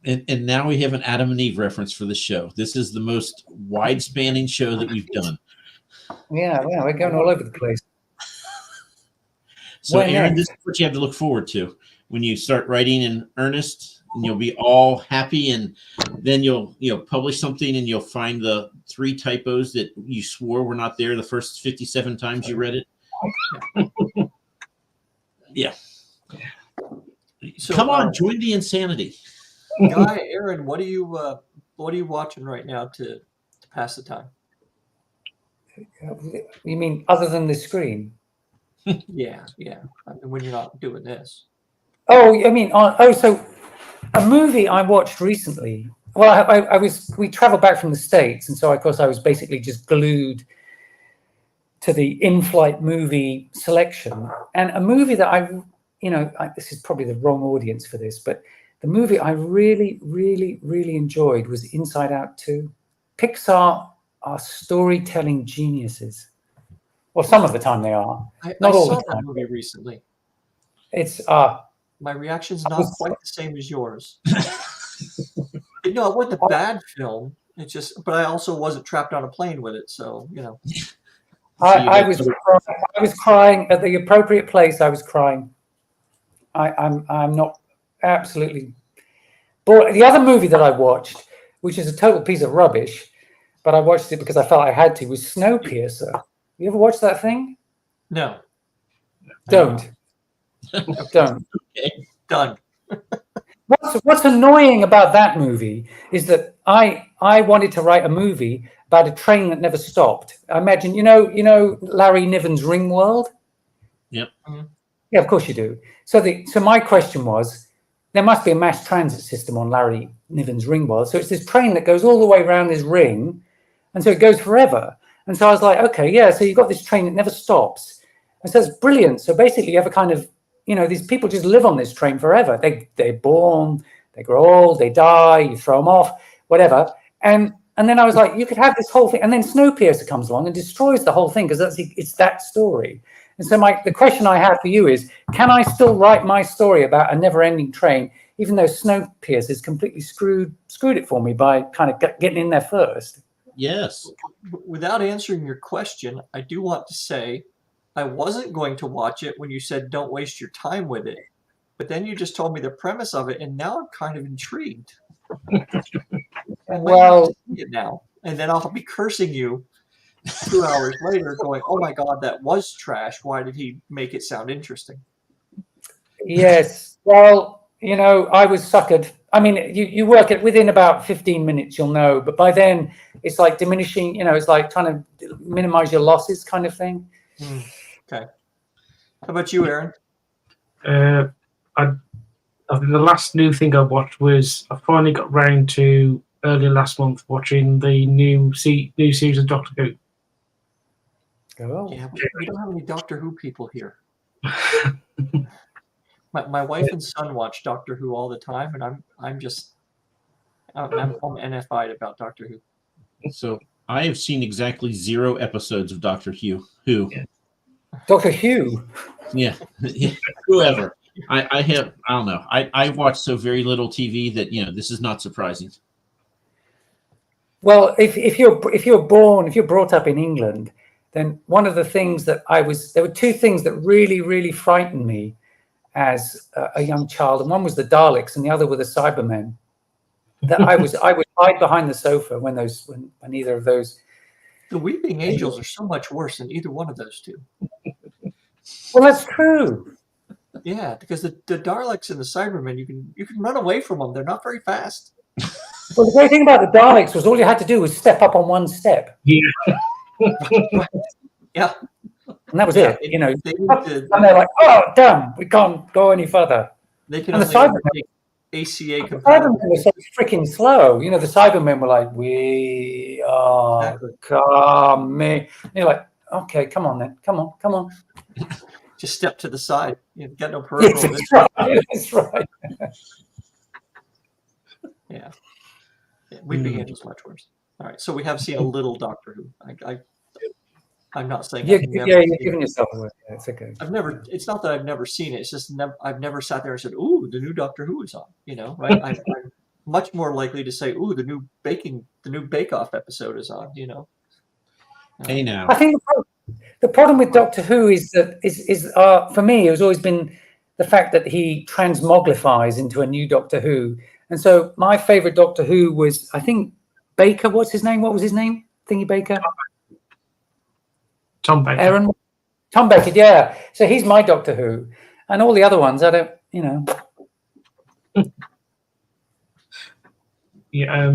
And now we have an Adam and Eve reference for the show. This is the most wide-spanning show that we've done. Yeah. We're going all over the place. So, When Aaron, next? this is what you have to look forward to when you start writing in earnest, and you'll be all happy, and then you'll publish something, and you'll find the 3 typos that you swore were not there the first 57 times you read it. Yeah. So, Come on, join the insanity. Guy, Aaron, what are you watching right now to pass the time? You mean other than the screen? Yeah. I mean, when you're not doing this. Oh, I mean, so a movie I watched recently. Well, we traveled back from the States, and so of course I was basically just glued to the in-flight movie selection. And a movie that this is probably the wrong audience for this, but the movie I really, really, really enjoyed was Inside Out 2. Pixar are storytelling geniuses. Well, some of the time they are. Not I all saw the that time. movie recently. It's My reaction's not quite the same as yours. No, it wasn't a bad film. It's just, but I also wasn't trapped on a plane with it, so I was crying at the appropriate place. I was crying. I'm not absolutely. But the other movie that I watched, which is a total piece of rubbish, but I watched it because I felt I had to, was Snowpiercer. You ever watched that thing? No. Don't. Don't. Okay. Done. What's annoying about that movie is that I wanted to write a movie about a train that never stopped. I imagine you know Larry Niven's Ringworld. Yep. Mm-hmm. Yeah, of course you do. So my question was, there must be a mass transit system on Larry Niven's Ringworld. So it's this train that goes all the way around this ring, and so it goes forever. And so I was like, okay, yeah. So you've got this train that never stops, and so it's brilliant. So basically, you have a kind of these people just live on this train forever. They're born, they grow old, they die, you throw them off, whatever. And then I was like, you could have this whole thing. And then Snowpiercer comes along and destroys the whole thing because it's that story. And so the question I have for you is, can I still write my story about a never-ending train, even though Snowpiercer has completely screwed it for me by kind of getting in there first? Yes. Without answering your question, I do want to say I wasn't going to watch it when you said don't waste your time with it. But then you just told me the premise of it, and now I'm kind of intrigued. Well, see it now, and then I'll be cursing you 2 hours later, going, "Oh my God, that was trash. Why did he make it sound interesting?" Yes. Well, I was suckered. I mean, you work it within about 15 minutes, you'll know. But by then, it's like diminishing. It's like trying to minimize your losses, kind of thing. Okay. How about you, Aaron? I think the last new thing I watched was I finally got round to earlier last month watching the new series of Doctor Who. Oh. Yeah, we don't have any Doctor Who people here. My wife and son watch Doctor Who all the time, and I'm NFI'd about Doctor Who. So I have seen exactly 0 episodes of Doctor Who. Yeah. Dr. Who. Yeah. Whoever. I don't know. I watch so very little TV that this is not surprising. Well, if you're brought up in England, then one of the things that there were 2 things that really, really frightened me as a young child, and one was the Daleks, and the other were the Cybermen. that I would hide behind the sofa when either of those. The Weeping Angels are so much worse than either one of those two. Well, that's true. Yeah, because the Daleks and the Cybermen, you can run away from them. They're not very fast. Well, the great thing about the Daleks was all you had to do was step up on one step. Yeah. Yeah. And that was it. You know, They and they're like, "Oh, damn, we can't go any further." They can And the only Cybermen, overtake ACA the Cybermen compatible. were so freaking slow. You know, the Cybermen were like, "We are Exactly. coming." And you're like, "Okay, come on then, come on." Just step to the side. You've got no Yes, peripheral that's vision. right. That's right. Yeah. Weeping Angels much worse. All right, so we have seen a little Doctor Who. I'm not saying You're I've never you're seen giving it. yourself away. It's okay. I've never. It's not that I've never seen it. It's just I've never sat there and said, "Ooh, the new Doctor Who is on." You know, right? I'm much more likely to say, "Ooh, the new Bake Off episode is on." You know. Hey now. I think the problem with Doctor Who is that for me it has always been the fact that he transmogrifies into a new Doctor Who, and so my favorite Doctor Who was, I think, Baker. What's his name? What was his name? Thingy Baker. Tom Baker. Aaron. Tom Baker. Yeah. So he's my Doctor Who, and all the other ones I don't. You know. Yeah.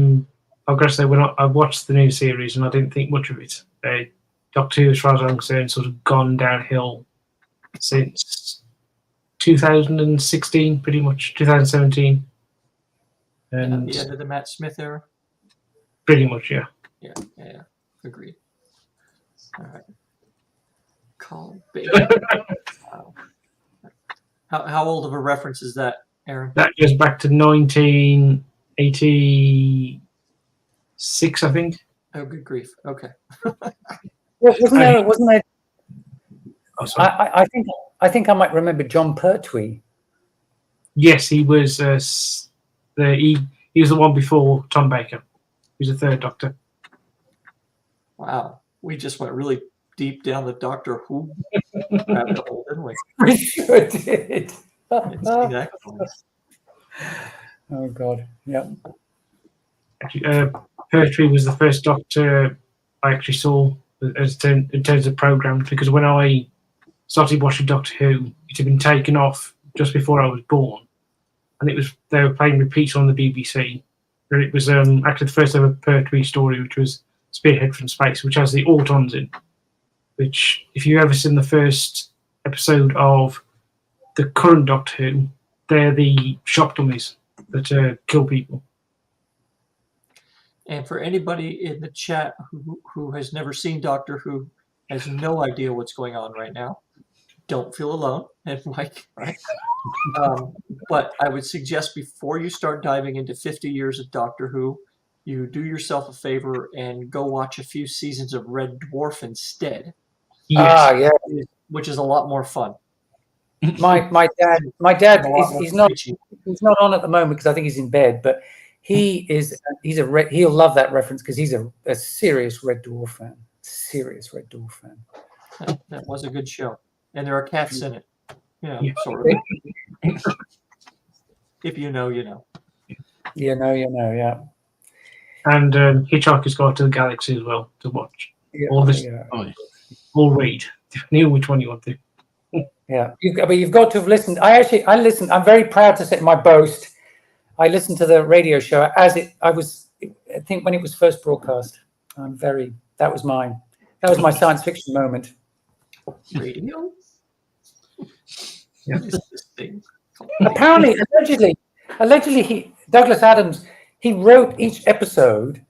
I've got to say, I watched the new series and I didn't think much of it. Doctor Who, as far as I'm concerned, sort of gone downhill since 2016, pretty much 2017, and the end of the Matt Smith era. pretty much, yeah. Yeah. Agreed. All right. Call Baker. Wow. How old of a reference is that, Aaron? That goes back to 1986, I think. Oh, good grief. Okay. Wasn't there? Oh, sorry. I think I might remember John Pertwee. Yes, he was. He was the one before Tom Baker. He was the third Doctor. Wow. We just went really deep down the Doctor Who rabbit hole, didn't we? We sure did. Didn't see that coming. Oh God. Yeah. Actually, Pertwee was the first Doctor I actually saw in terms of programs, because when I started watching Doctor Who, it had been taken off just before I was born, and they were playing repeats on the BBC. And it was actually the first ever Pertwee story, which was Spearhead from Space, which has the Autons in. Which, if you've ever seen the first episode of the current Doctor Who, they're the shock dummies that kill people. And for anybody in the chat who has never seen Doctor Who, has no idea what's going on right now, don't feel alone. And Mike, right? But I would suggest before you start diving into 50 years of Doctor Who, you do yourself a favor and go watch a few seasons of Red Dwarf instead. Yes. Yeah. Which is a lot more fun. My dad he's not on at the moment because I think he's in bed, but he'll love that reference because he's a serious Red Dwarf fan. That was a good show, and there are cats in it. Yeah. Sort of. If you know, you know. You know, yeah. And Hitchhiker's Guide to the Galaxy as well to watch. Yeah, All this, Oh, yeah. all read. Knew which one you want to. Yeah, but you've got to have listened. I listened. I'm very proud to say my boast. I listened to the radio show I think when it was first broadcast. That was mine. That was my science fiction moment. Radio? Yeah. What is this thing? Apparently, allegedly, Douglas Adams, he wrote each episode.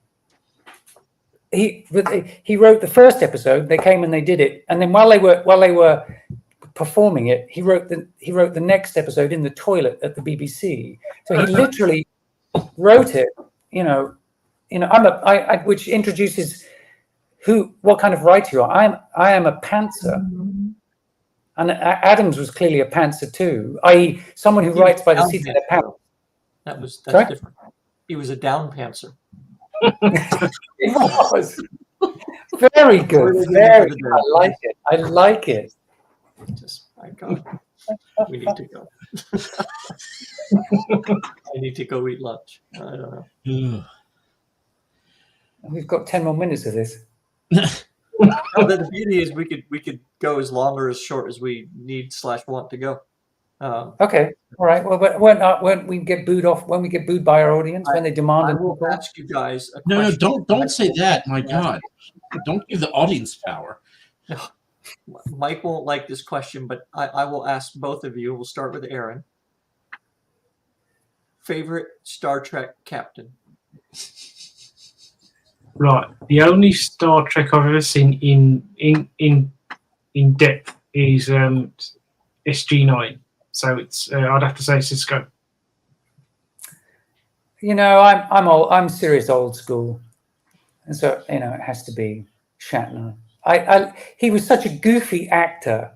He wrote the first episode. They came and they did it, and then while they were performing it, he wrote the next episode in the toilet at the BBC. So he literally wrote it. Which introduces what kind of writer you are. I am a pantser, and Adams was clearly a pantser too, i.e., someone who writes by the seat of their pants. That's Sorry? different. He was a down pantser. It was very good. Very. I like it. My God, we need to go. I need to go eat lunch. I don't know. We've got 10 more minutes of this. No, the beauty is we could go as long or as short as we need / want to go. Okay, all right. Well, but when we get booed off, when we get booed by our audience, when they demand I a will call? ask you guys a No, question. don't say that. My God, don't give the audience power. Mike won't like this question, but I will ask both of you. We'll start with Aaron. Favorite Star Trek captain? Right. The only Star Trek I've ever seen in depth is SG9. So it's I'd have to say Cisco. You know, I'm serious old school, and so you know it has to be Shatner. He was such a goofy actor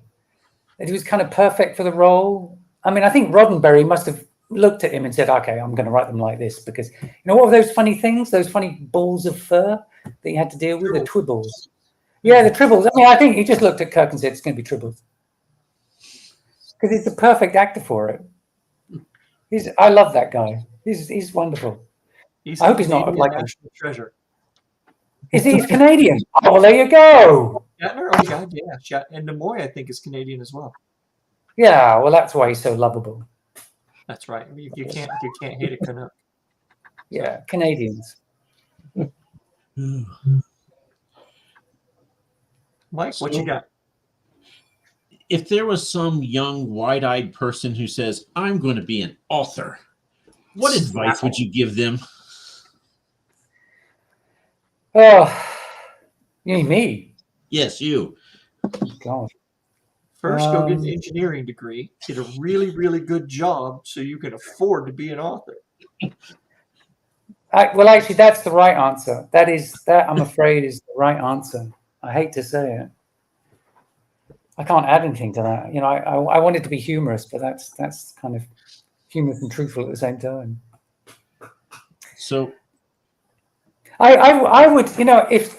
that he was kind of perfect for the role. I mean, I think Roddenberry must have looked at him and said, "Okay, I'm going to write them like this," because you know what were those funny things, those funny balls of fur that you had to deal with, the Twibbles. Yeah, the Tribbles. I mean, I think he just looked at Kirk and said, "It's going to be Tribbles," because he's the perfect actor for it. I love that guy. He's wonderful. He's I hope he's not like a national treasure. He's Canadian. Oh, well, there you go. Shatner? Oh God, yeah. And Nimoy, I think, is Canadian as well. Yeah, well, that's why he's so lovable. That's right. You can't hate a Canuck. Yeah, Canadians. Mike, what you got? If there was some young, wide-eyed person who says, "I'm going to be an author," what advice would you give them? Oh, you mean me? Yes, you. God. First, go get an engineering degree, get a really, really good job so you can afford to be an author. Well, actually, that's the right answer. That I'm afraid is the right answer. I hate to say it. I can't add anything to that. You know, I wanted to be humorous, but that's kind of humorous and truthful at the same time. So I would, you know, if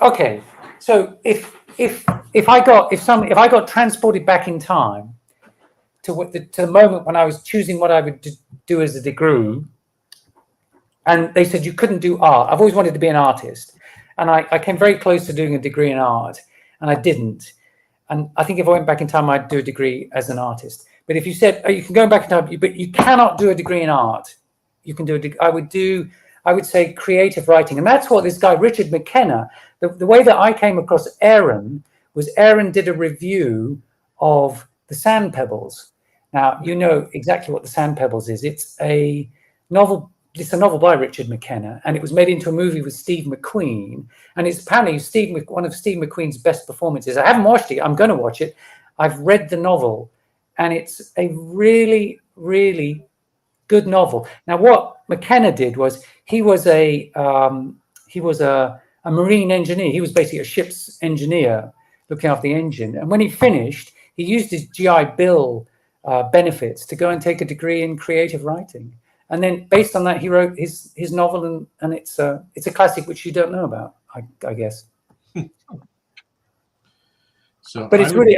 I got transported back in time to the moment when I was choosing what I would do as a degree, and they said you couldn't do art. I've always wanted to be an artist, and I came very close to doing a degree in art, and I didn't. And I think if I went back in time, I'd do a degree as an artist. But if you said, "Oh, you can go back in time, but you cannot do a degree in art," you can do a degree. I would say creative writing. And that's what this guy, Richard McKenna, the way that I came across Aaron was Aaron did a review of the Sand Pebbles. Now, you know exactly what the Sand Pebbles is. It's a novel by Richard McKenna, and it was made into a movie with Steve McQueen. And it's apparently one of Steve McQueen's best performances. I haven't watched it. I'm going to watch it. I've read the novel, and it's a really, really good novel. Now, what McKenna did was he was a marine engineer. He was basically a ship's engineer looking after the engine. And when he finished, he used his GI Bill benefits to go and take a degree in creative writing. And then based on that, he wrote his novel, and it's a classic which you don't know about, I guess. So, but it's really,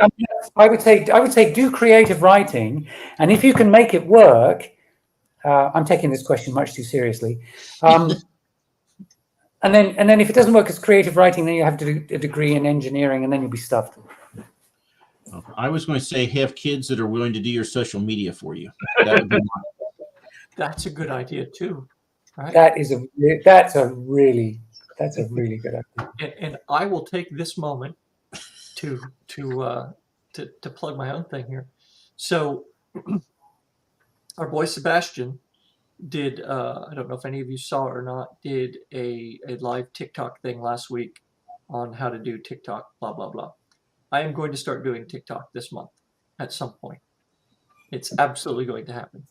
I would say do creative writing, and if you can make it work. I'm taking this question much too seriously. And then if it doesn't work as creative writing, then you have to do a degree in engineering, and then you'll be stuffed. I was going to say have kids that are willing to do your social media for you. That would be That's a good idea too, right? That's a really good idea. And I will take this moment to plug my own thing here. So our boy Sebastian did I don't know if any of you saw it or not, did a live TikTok thing last week on how to do TikTok, blah blah blah. I am going to start doing TikTok this month at some point. It's absolutely going to happen.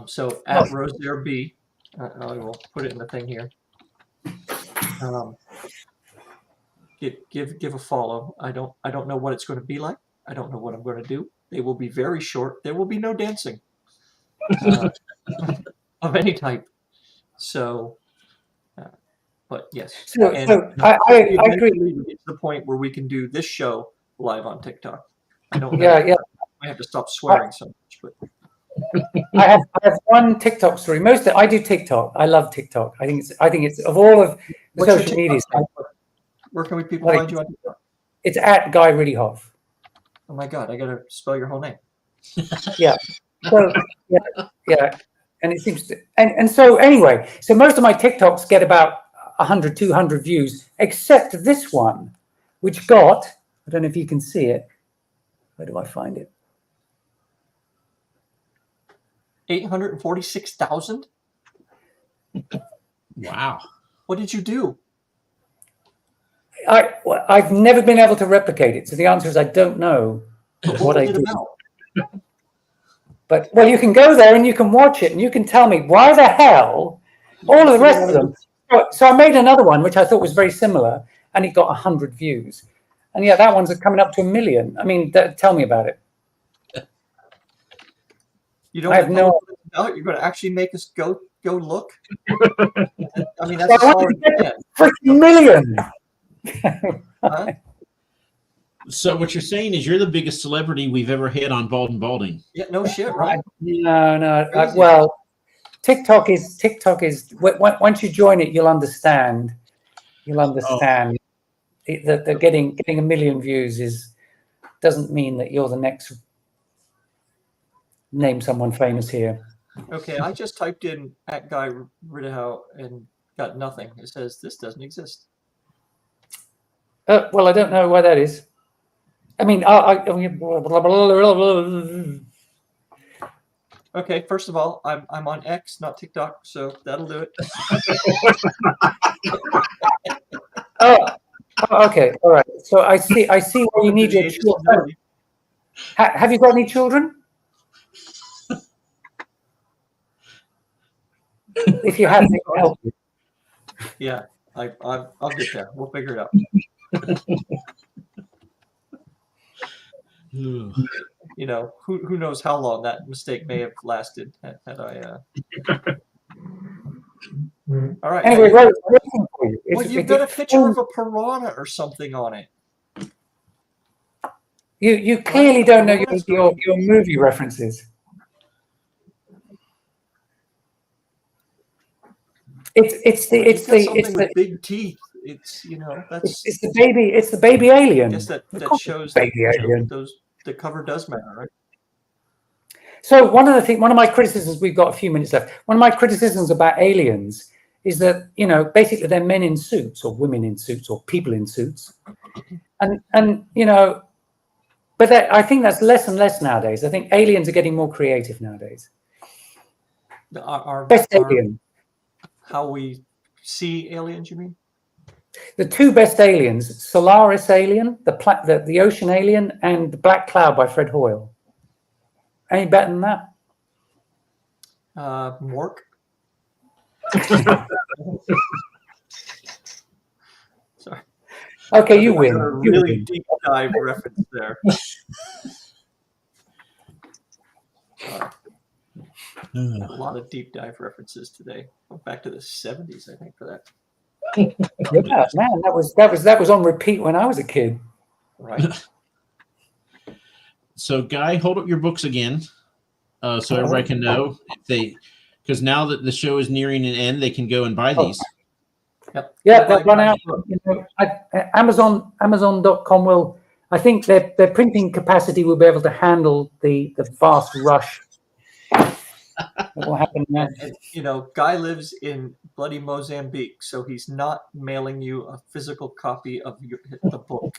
So at Rosaire B, I will put it in the thing here. Give a follow. I don't know what it's going to be like. I don't know what I'm going to do. They will be very short. There will be no dancing of any type. So, but yes. So I agree. We get to the point where we can do this show live on TikTok. I don't know. Yeah. I have to stop swearing so much, but I have one TikTok story. I do TikTok. I love TikTok. I think it's of all of the What's your social TikTok media. name? Where can we people Like- find you on TikTok? It's at Guy Riddihough. Oh my God, I gotta spell your whole name. Yeah. So yeah. And it seems to, and so anyway, so most of my TikToks get about 100, 200 views, except this one, which got, I don't know if you can see it. Where do I find it? 846,000. Wow. What did you do? I've never been able to replicate it. So the answer is I don't know what I was it did. about? But well, you can go there and you can watch it and you can tell me why the hell all of the rest of them. So I made another one which I thought was very similar, and it got 100 views, and yeah, that one's coming up to 1 million. I mean, tell me about it. You don't I have no. You're going to actually make us go look. I mean, So that's I a wanted solid to get plan. freaking million. Huh? So what you're saying is you're the biggest celebrity we've ever had on Bald&Balding. Yeah, no shit, right? No. Crazy. Well, TikTok is once you join it, you'll understand. You'll understand that getting 1 million views doesn't mean that you're the next. Name someone famous here. Okay, I just typed in at Guy Riddihough and got nothing. It says this doesn't exist. Well, I don't know why that is. I mean, Okay, first of all, I'm on X, not TikTok, so that'll do it. Okay, all right. So I see where you need your children. Have you got any children? If you have, they can help you. Yeah, I'll get there. We'll figure it out. You know, who knows how long that mistake may have lasted had I. All right. Anyway, well, waiting for you. well, you've got a picture of a piranha or something on it. You clearly don't know your movie references. It's the big teeth. It's that's it's the baby alien. I guess that shows baby alien. The cover does matter, right? So one of my criticisms, we've got a few minutes left. One of my criticisms about aliens is that basically they're men in suits or women in suits or people in suits, and but I think that's less and less nowadays. I think aliens are getting more creative nowadays. Best alien. How we see aliens, you mean? The two best aliens, Solaris Alien, the Ocean Alien, and The Black Cloud by Fred Hoyle. Any better than that? Mork. Sorry. Okay, you win. A really deep dive reference there. A lot of deep dive references today. Back to the 70s, I think, for that. Yeah, man, that was on repeat when I was a kid. Right. So, Guy, hold up your books again, so everybody can know because now that the show is nearing an end, they can go and buy these. Yep. Yeah, they'll run out. Amazon.com will. I think their printing capacity will be able to handle the vast rush. What will happen next? And, Guy lives in bloody Mozambique, so he's not mailing you a physical copy of the book.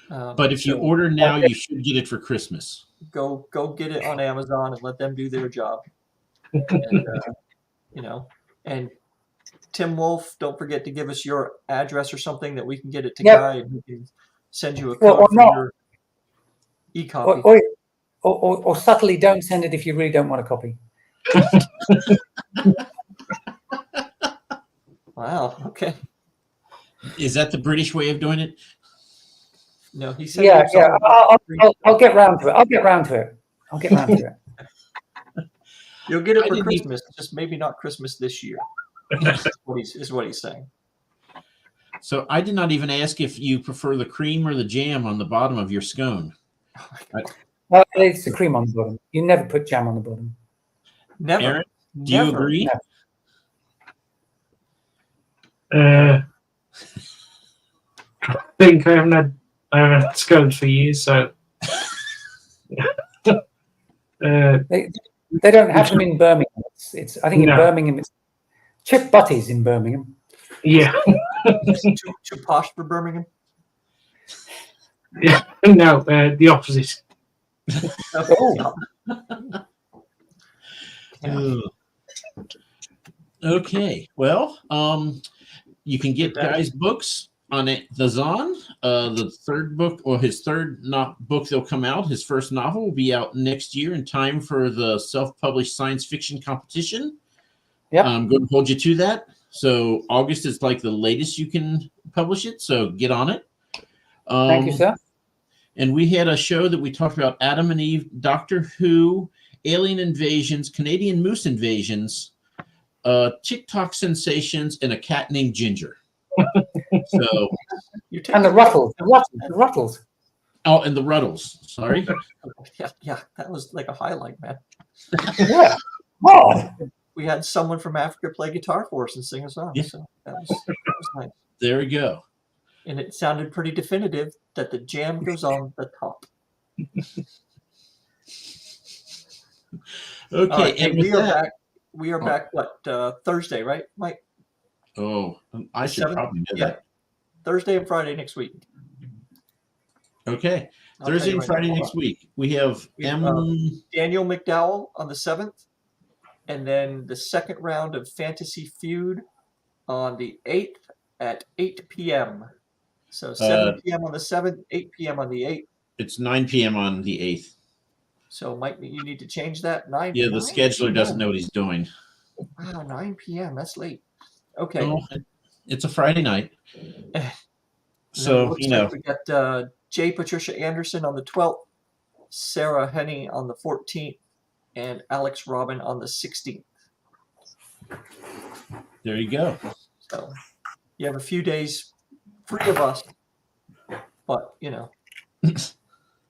But if you order now, you should get it for Christmas. Go get it on Amazon and let them do their job. And, and Tim Wolf, don't forget to give us your address or something that we can get it to Guy and he can send you a code for your e-copy. Or subtly don't send it if you really don't want a copy. Wow. Okay. Is that the British way of doing it? No, he said. Yeah. I'll get round to it. You'll get it for Christmas, just maybe not Christmas this year. is what he's saying. So I did not even ask if you prefer the cream or the jam on the bottom of your scone. It's the cream on the bottom. You never put jam on the bottom. Never. Aaron, do you Never. agree? No. I think I haven't had scones for years, so. They don't have them in Birmingham. It's I think in No. Birmingham it's Chip Butty's in Birmingham. Yeah. Too posh for Birmingham. Yeah. No, the opposite. Oh. Yeah. Okay. Well, you can get Good. Guy's books on the Zon. The third book, or his third book that'll come out, his first novel, will be out next year in time for the self-published science fiction competition. Yep. I'm going to hold you to that. So August is like the latest you can publish it. So get on it. Thank you, sir. And we had a show that we talked about Adam and Eve, Doctor Who, alien invasions, Canadian moose invasions, TikTok sensations, and a cat named Ginger. So, And the Ruttles. The Ruttles. oh, and the Ruddles. Sorry. Yeah, that was like a highlight, man. Yeah. Oh. We had someone from Africa play guitar for us and sing a song. Yeah. So that was nice. There we go. And it sounded pretty definitive that the jam goes on the top. Okay, All right, and we with are that, back. We are back. What Thursday, right, Mike? oh, I should 7th? probably know Yeah. that. Thursday and Friday next week. Okay, I'll tell Thursday you and right Friday now. next week we have We have, Daniel McDowell on the 7th, and then the second round of Fantasy Feud on the 8th at 8 p.m. So 7 p.m. on the 7th, 8 p.m. on the 8th. It's 9 p.m. on the 8th. So Mike, you need to change that. 9. Yeah, the 9 scheduler doesn't p.m. know what he's doing. Wow, 9 p.m. That's late. Okay. Oh, it's a Friday night. And then it So, looks you know, like we got J. Patricia Anderson on the 12th, Sarah Henney on the 14th, and Alex Robin on the 16th. there you go. So you have a few days free of us, but you know,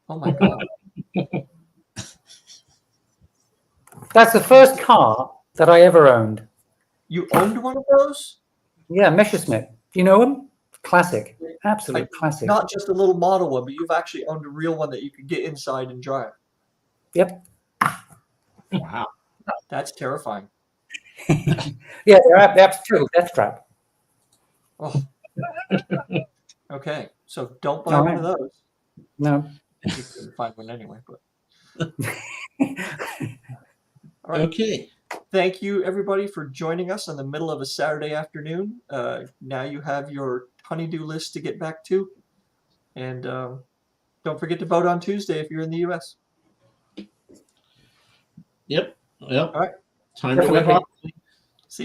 oh my God. That's the first car that I ever owned. You owned one of those? Yeah, Messerschmitt. Do you know him? Classic. Absolute classic. Not just a little model one, but you've actually owned a real one that you could get inside and drive. Yep. Wow. That's terrifying. Yeah, that's true. Death trap. Oh. Okay, so don't buy one of those. No. You couldn't find one anyway, but. All right. Okay. Thank you, everybody, for joining us in the middle of a Saturday afternoon. Now you have your honeydew list to get back to. And don't forget to vote on Tuesday if you're in the U.S. Yep. All right. Time to Definitely. wake up.